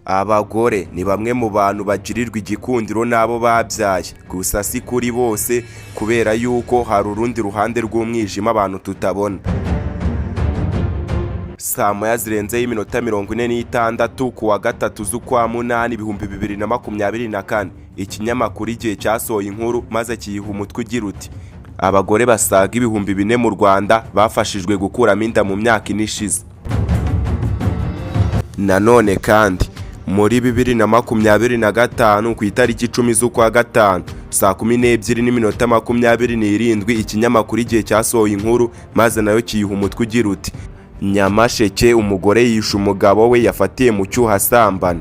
Abagore ni bamwe mu bantu bagirirwa igikundiro n'abo babyaye, gusa si kuri bose kubera yuko hari urundi ruhande rw'umwijima abantu tutabona. Saa moya zirenzeho iminota 46 ku wa 3 z'ukwa munani 2024, ikinyamakuru igihe cyasohoye inkuru maze kiyiha umutwe ugira uti abagore basaga 4,000 mu Rwanda bafashijwe gukuramo inda mu myaka ine ishize. Nanone kandi muri 2025 ku itariki 10 z'ukwa gatanu saa 12:27 ikinyamakuru igihe cyasohoye inkuru maze nayo kiyiha umutwe ugira uti Nyamasheke umugore yishe umugabo we yafatiye mu cyuho asambana.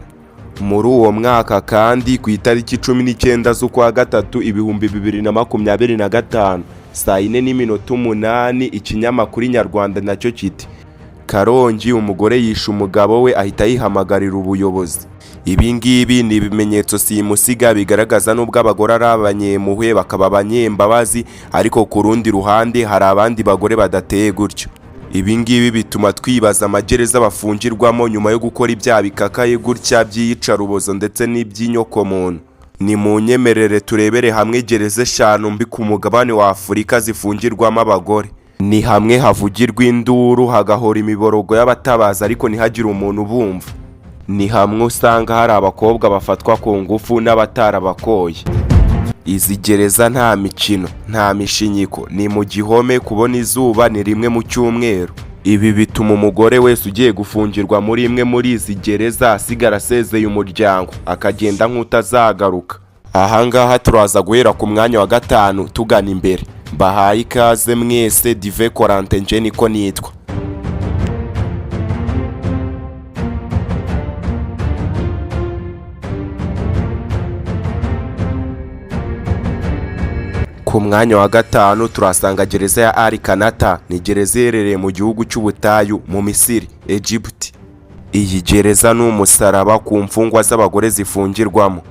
Muri uwo mwaka kandi ku itariki 19 z'ukwa gatatu 2025 saa 4:08 ikinyamakuru Nyarwanda nacyo kiti Karongi umugore yishe umugabo we ahita yihamagarira ubuyobozi. Ibi ngibi ni ibimenyetso simusiga bigaragaza n'ubwo abagore ari abanyemuhwe bakaba abanyembabazi, ariko ku rundi ruhande hari abandi bagore badateye gutyo. Ibi ngibi bituma twibaza amagereza bafungirwamo nyuma yo gukora ibyaha bikakaye gutya by'iyicarubozo ndetse n'iby'inyokomuntu. Ni mu nyemerere turebere hamwe gereza 5 mbi ku mugabane wa Afurika zifungirwamo abagore. Ni hamwe havugirwa induru hagahora imiborogo y'abatabaza ariko ntihagire umuntu ubumva. Ni hamwe usanga hari abakobwa bafatwa ku ngufu n'abatarabakoye. Izi gereza nta mikino, nta mishinyiko, ni mu gihome, kubona izuba ni rimwe mu cyumweru. Ibi bituma umugore wese ugiye gufungirwa muri imwe muri izi gereza asigara asezeye umuryango akagenda nk'utazagaruka. Ahangaha turaza guhera ku mwanya wa 5 tugana imbere. Bahaye ikaze mwese Dive Corentin niko nitwa. Ku mwanya wa 5 turasanga gereza ya Arikanata, ni gereza iherereye mu gihugu cy'ubutayu mu Misiri, Egypt. Iyi gereza ni umusaraba ku mfungwa z'abagore zifungirwamo.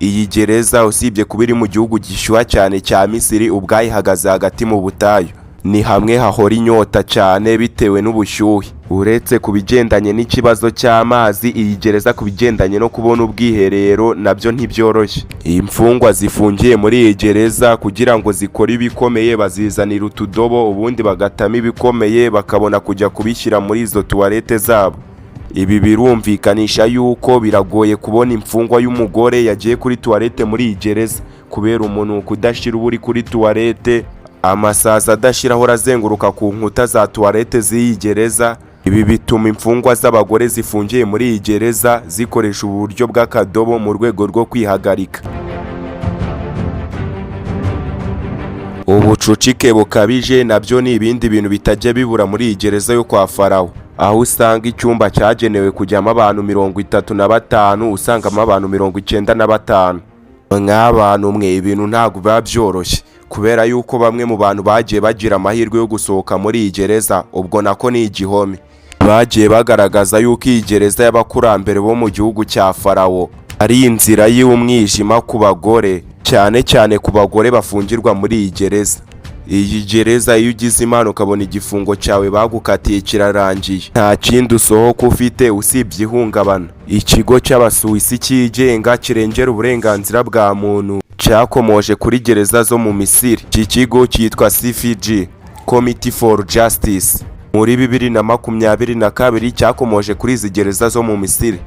Iyi gereza usibye kuba iri mu gihugu gishyuha cyane cya Misiri ubwayihagaze hagati mu butayu, ni hamwe hahora inyota cyane bitewe n'ubushyuhe. Uretse kubigendanye n'ikibazo cy'amazi, iyi gereza kubigendanye no kubona ubwiherero nabyo ntibyoroshye. Imfungwa zifungiye muri iyi gereza kugira ngo zikore ibikomeye bazizanira utudobo ubundi bagatama ibikomeye bakabona kujya kubishyira muri izo tuwarete zabo. Ibi birumvikanisha yuko biragoye kubona imfungwa y'umugore yagiye kuri tuwarete muri iyi gereza kubera umuntu kudashira uburi kuri tuwarete, amasaza adashira aho azenguruka ku nkuta za tuwarete z'iyi gereza. Ibi bituma imfungwa z'abagore zifungiye muri iyi gereza zikoresha uburyo bw'akadobo mu rwego rwo kwihagarika. Ubucucike bukabije nabyo ni ibindi bintu bitajya bibura muri iyi gereza yo kwa Farawo, aho usanga icyumba cyagenewe kujyamo abantu 35 usangamo abantu 95. Nk'abantu mwe ibintu ntabwo biba byoroshye kubera yuko bamwe mu bantu bagiye bagira amahirwe yo gusohoka muri iyi gereza, ubwo nako ni igihome. Bagiye bagaragaza yuko iyi gereza y'abakurambere bo mu gihugu cya Farawo ari inzira y'umwijima ku bagore, cyane cyane ku bagore bafungirwa muri iyi gereza. Iyi gereza iyo ugize imana ukabona igifungo cyawe bagukatiye kirarangiye, nta kindi usohoka ufite usibye ihungabana. Ikigo cy'Abasuwisi cyigenga kirengera uburenganzira bwa muntu cyakomoje kuri gereza zo mu Misiri. Iki kigo cyitwa CFG, Committee for Justice. Muri 2022 cyakomoje kuri izi gereza zo mu Misiri.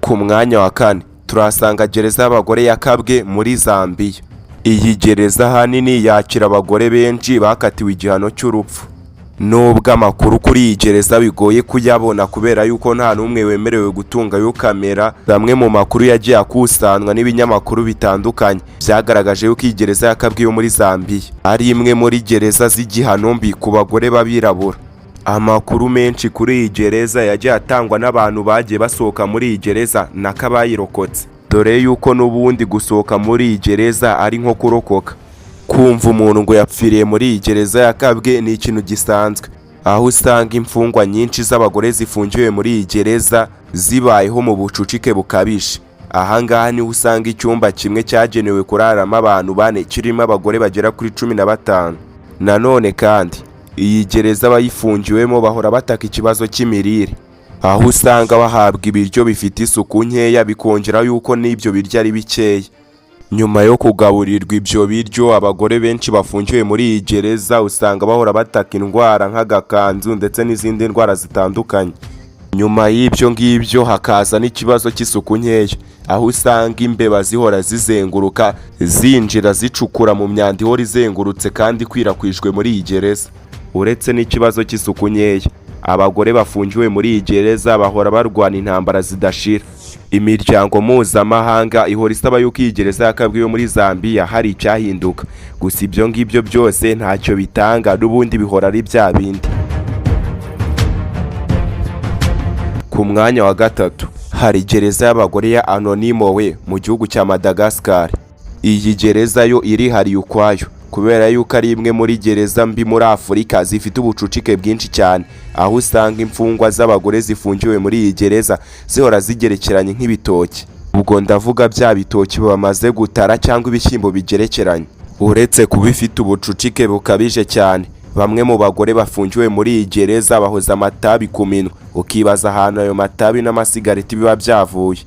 Ku mwanya wa 4 turasanga gereza y'abagore ya Kabwe muri Zambia. Iyi gereza hanini yakira abagore benshi bakatiwe igihano cy'urupfu. Nubwo amakuru kuri iyi gereza bigoye kuyabona kubera yuko nta n'umwe wemerewe gutunga yo kamera, bamwe mu makuru yagiye akusanwa n'ibinyamakuru bitandukanye byagaragaje yuko iyi gereza ya Kabwe yo muri Zambia ari imwe muri gereza z'igihano mbi ku bagore babirabura. Amakuru menshi kuri iyi gereza yagiye atangwa n'abantu bagiye basohoka muri iyi gereza n'akabayirokotse, dore yuko n'ubundi gusohoka muri iyi gereza ari nko kurokoka. Kumva umuntu ngo yapfiriye muri iyi gereza ya Kabwe ni ikintu gisanzwe, aho usanga imfungwa nyinshi z'abagore zifungiwe muri iyi gereza zibayeho mu bucucike bukabije. Ahangaha niho usanga icyumba kimwe cyagenewe kuraramo abantu 4 kirimo abagore bagera kuri 15. Nanone kandi iyi gereza abayifungiwemo bahora bataka ikibazo cy'imirire, aho usanga bahabwa ibiryo bifite isuku nkeya, bikongera yuko n'ibyo biryo ari bikeya. Nyuma yo kugaburirwa ibyo biryo, abagore benshi bafungiwe muri iyi gereza usanga bahora bataka indwara nk'agakanzu ndetse n'izindi ndwara zitandukanye. Nyuma y'ibyo ngibyo hakaza n'ikibazo cy'isuku nkeya, aho usanga imbeba zihora zizenguruka zinjira zicukura mu myanda ihora izengurutse kandi ikwirakwijwe muri iyi gereza. Uretse n'ikibazo cy'isuku nkeya, abagore bafungiwe muri iyi gereza bahora barwana intambara zidashira. Imiryango mpuzamahanga ihora isaba yuko iyi gereza yakabwiwe muri Zambia hari icyahinduka, gusa ibyo ngibyo byose ntacyo bitanga, n'ubundi bihora ari bya bindi. Ku mwanya wa gatatu hari gereza y'abagore ya Harimo mu gihugu cya Madagascar. Iyi gereza yo irihariye ukwayo kubera yuko ari imwe muri gereza mbi muri Afurika zifite ubucucike bwinshi cyane, aho usanga imfungwa z'abagore zifungiwe muri iyi gereza zihora zigerekeranye nk'ibitoki. Ubwo ndavuga bya bitoki bamaze gutara cyangwa ibishyimbo bigerekeranye. Uretse kuba ifite ubucucike bukabije cyane, bamwe mu bagore bafungiwe muri iyi gereza bahoza amatabi ku minwa, ukibaza ahantu ayo matabi n'amasigareti biba byavuye.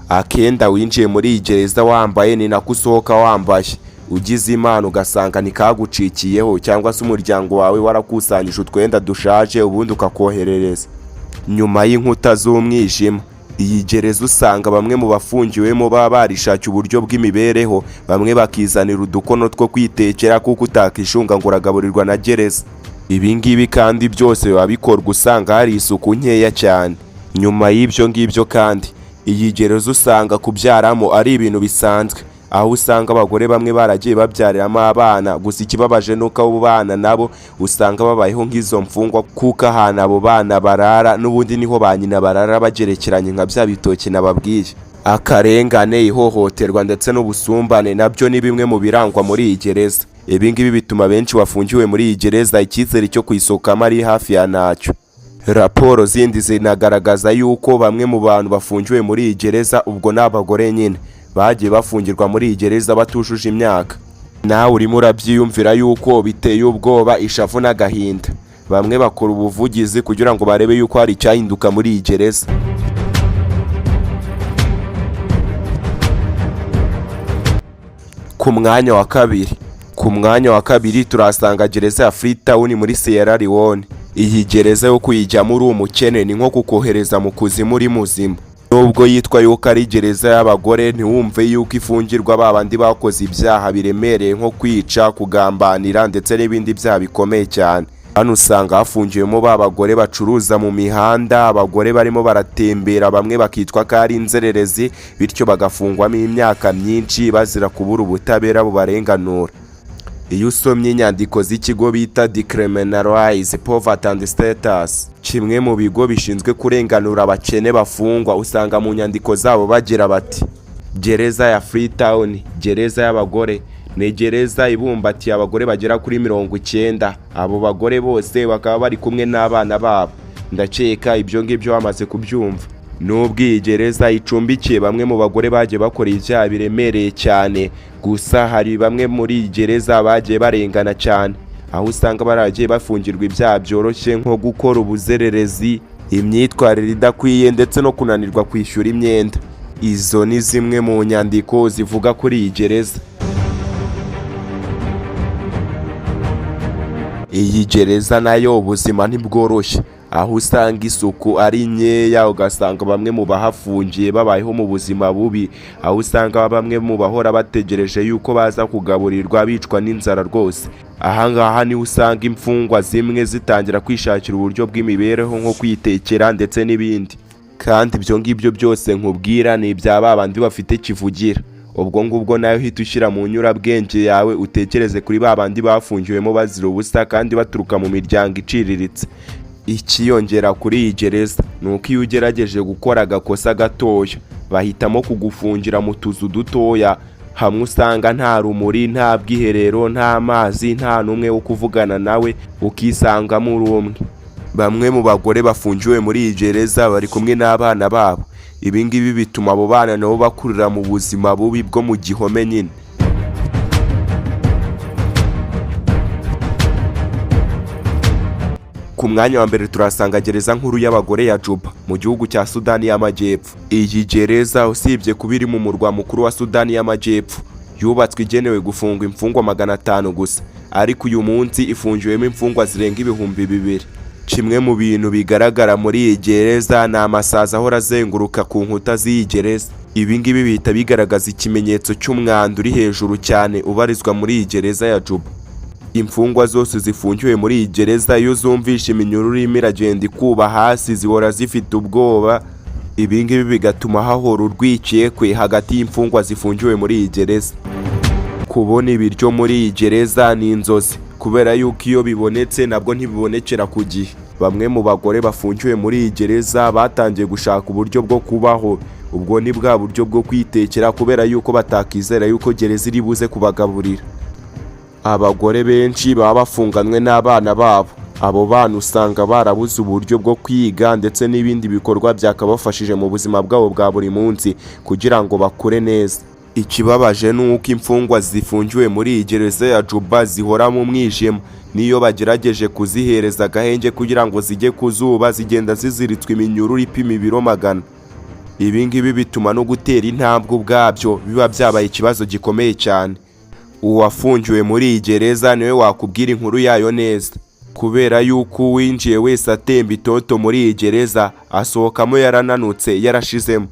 Akenda winjiye muri iyi gereza wambaye ni nako usohoka wambaye. Ugize imana ugasanga nikagucikiyeho, cyangwa se umuryango wawe warakusanyije utwenda dushaje ubundi ukakoherereza. Nyuma y'inkuta z'umwijima, iyi gereza usanga bamwe mu bafungiwemo baba barishakiye uburyo bw'imibereho, bamwe bakizanira udukono two kwitekera kuko utakishunga ngo uragaburirwa na gereza. Ibi ngibi kandi byose biba bikorwa usanga hari isuku nkeya cyane. Nyuma y'ibyo ngibyo kandi iyi gereza usanga kubyaramo ari ibintu bisanzwe, aho usanga abagore bamwe baragiye babyariramo abana, gusa ikibabaje nuko abo bana nabo usanga babayeho nk'izo mfungwa, kuko ahantu abo bana barara n'ubundi niho ba nyina barara bagerekeranye nka bya bitoki nababwiye. Akarengane, ihohoterwa ndetse n'ubusumbane nabyo ni bimwe mu birangwa muri iyi gereza. Ibi ngibi bituma benshi bafungiwe muri iyi gereza icyizere cyo kuyisokamo ari hafi ya ntacyo. Raporo zindi zinagaragaza yuko bamwe mu bantu bafungiwe muri iyi gereza, ubwo n'abagore nyine, bagiye bafungirwa muri iyi gereza batujuje imyaka. Nawe urimo urabyiyumvira yuko biteye ubwoba, ishavu n'agahinda. Bamwe bakora ubuvugizi kugira ngo barebe yuko hari icyahinduka muri iyi gereza. Ku mwanya wa kabiri turasanga gereza ya Freetown muri Sierra Leone. Iyi gereza yo kuyijyamo uri umukene ni nko kukohereza mu kuzimu uri muzima. Nubwo yitwa yuko ari gereza y'abagore, ntiwumve yuko ifungirwa babandi bakoze ibyaha biremereye nko kwica, kugambanira ndetse n'ibindi byaha bikomeye cyane. Hano usanga hafungiwemo babagore bacuruza mu mihanda, abagore barimo baratembera, bamwe bakitwa ko ari inzererezi, bityo bagafungwamo imyaka myinshi bazira kubura ubutabera bubarenganura. Iyo usomye inyandiko z'ikigo bita Decriminalize Poverty and Status, kimwe mu bigo bishinzwe kurenganura abakene bafungwa, usanga mu nyandiko zabo bagira bati gereza ya Freetown, gereza y'abagore, ni gereza ibumbatiye abagore bagera kuri 90. Abo bagore bose bakaba bari kumwe n'abana babo. Ndakeka ibyo ngibyo bamaze kubyumva. Nubwo iyi gereza icumbikiye bamwe mu bagore bagiye bakora ibyaha biremereye cyane, gusa hari bamwe muri iyi gereza bagiye barengana cyane, aho usanga baragiye bafungirwa ibyaha byoroshye nko gukora ubuzererezi, imyitwarire idakwiye ndetse no kunanirwa kwishyura imyenda. Izo ni zimwe mu nyandiko zivuga kuri iyi gereza. Iyi gereza nayo ubuzima ntibworoshye, aho usanga isuku ari nkeya, ugasanga bamwe mu bahafungiye babayeho mu buzima bubi, aho usanga bamwe mu bahora bategereje yuko baza kugaburirwa bicwa n'inzara rwose. Ahangaha ni usanga imfungwa zimwe zitangira kwishakira uburyo bw'imibereho nko kwitekera ndetse n'ibindi. Kandi ibyo ngibyo byose nkubwira ni ibya babandi bafite kivugira. Ubwo ngubwo nayo hita ushyira mu nyurabwenge yawe utekereze kuri babandi bafungiwemo bazira ubusa kandi baturuka mu miryango iciriritse. Ikiyongera kuri iyi gereza nuko iyo ugerageje gukora agakosa gatoya, bahitamo kugufungira mu tuzu dutoya, hamwe usanga nta rumuri, nta bwiherero, nta mazi, nta n'umwe wo kuvugana nawe, ukisanga muri umwe. Bamwe mu bagore bafungiwe muri iyi gereza bari kumwe n'abana babo. Ibi ngibi bituma abo bana nabo bakurira mu buzima bubi bwo mu gihome nyine. ku mwanya wa mbere turasanga gereza nkuru y'abagore ya Juba mu gihugu cya Sudani y'Amajyepfo. Iyi gereza usibye kuba iri mu murwa mukuru wa Sudani y'Amajyepfo, yubatswe igenewe gufunga imfungwa 500 gusa, ariko uyu munsi ifungiwemo imfungwa zirenga 2000. Kimwe mu bintu bigaragara muri iyi gereza ni amasazi ahora azenguruka ku nkuta z'iyi gereza. Ibi ngibi bihita bigaragaza ikimenyetso cy'umwanda uri hejuru cyane ubarizwa muri iyi gereza ya Juba. Imfungwa zose zifungiwe muri iyi gereza iyo zumvisha iminyururu irimo iragenda ikuba hasi zihora zifite ubwoba. Ibi ngibi bigatuma hahora urwikekwe hagati y'imfungwa zifungiwe muri iyi gereza. Kubona ibiryo muri iyi gereza ni inzozi, kubera yuko iyo bibonetse nabwo ntibibonekera ku gihe. Bamwe mu bagore bafungiwe muri iyi gereza batangiye gushaka uburyo bwo kubaho. Ubwo ni bwa buryo bwo kwitekera, kubera yuko batakizera yuko gereza iri buze kubagaburira. Abagore benshi baba bafunganwe n'abana babo. Abo bana usanga barabuze uburyo bwo kwiga ndetse n'ibindi bikorwa byakabafashije mu buzima bwabo bwa buri munsi kugira ngo bakure neza. Ikibabaje nuko imfungwa zifungiwe muri iyi gereza ya Juba zihora mu mwijima. Niyo bagerageje kuzihereza agahenge kugira ngo zijye ku zuba, zigenda ziziritswe iminyururu ipima ibiro 100. Ibi ngibi bituma no gutera intambwe ubwabyo biba byabaye ikibazo gikomeye cyane. Uwafungiwe muri iyi gereza niwe wakubwira inkuru yayo neza, kubera yuko uwinjiye wese atemba itoto muri iyi gereza asohokamo yarananutse yarashizemo.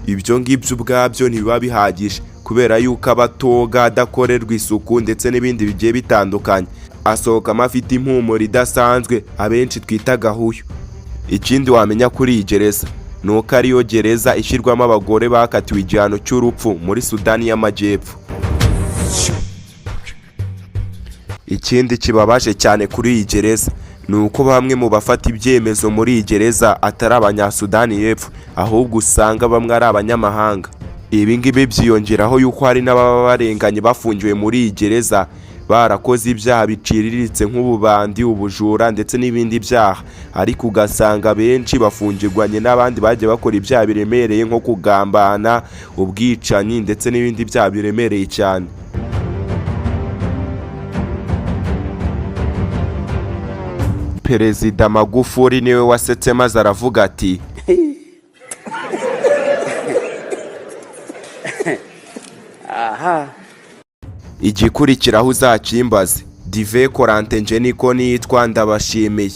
Ibyo ngibyo ubwabyo ntibiba bihagije, kubera yuko abatoga adakorerwa isuku ndetse n'ibindi bigiye bitandukanye. Asohokamo afite impumuro idasanzwe abenshi twita gahuyu. Ikindi wamenya kuri iyi gereza nuko ariyo gereza ishyirwamo abagore bakatiwe igihano cy'urupfu muri Sudani y'Amajyepfo. Ikindi kibabaje cyane kuri iyi gereza nuko bamwe mu bafata ibyemezo muri iyi gereza atari abanyasudani y'Epfo, ahubwo usanga bamwe ari abanyamahanga. Ibi ngibi byiyongeraho yuko hari n'ababa barenganye bafungiwe muri iyi gereza barakoze ibyaha biciriritse nk'ububandi, ubujura ndetse n'ibindi byaha, ariko ugasanga benshi bafungirwanye n'abandi bagiye bakora ibyaha biremereye nko kugambana, ubwicanyi ndetse n'ibindi byaha biremereye cyane. Perezida Magufuli niwe wasetse maze aravuga ati aha igikurikiraho uzakimbaze. Dive Korante nje niko nitwa, ndabashimiye.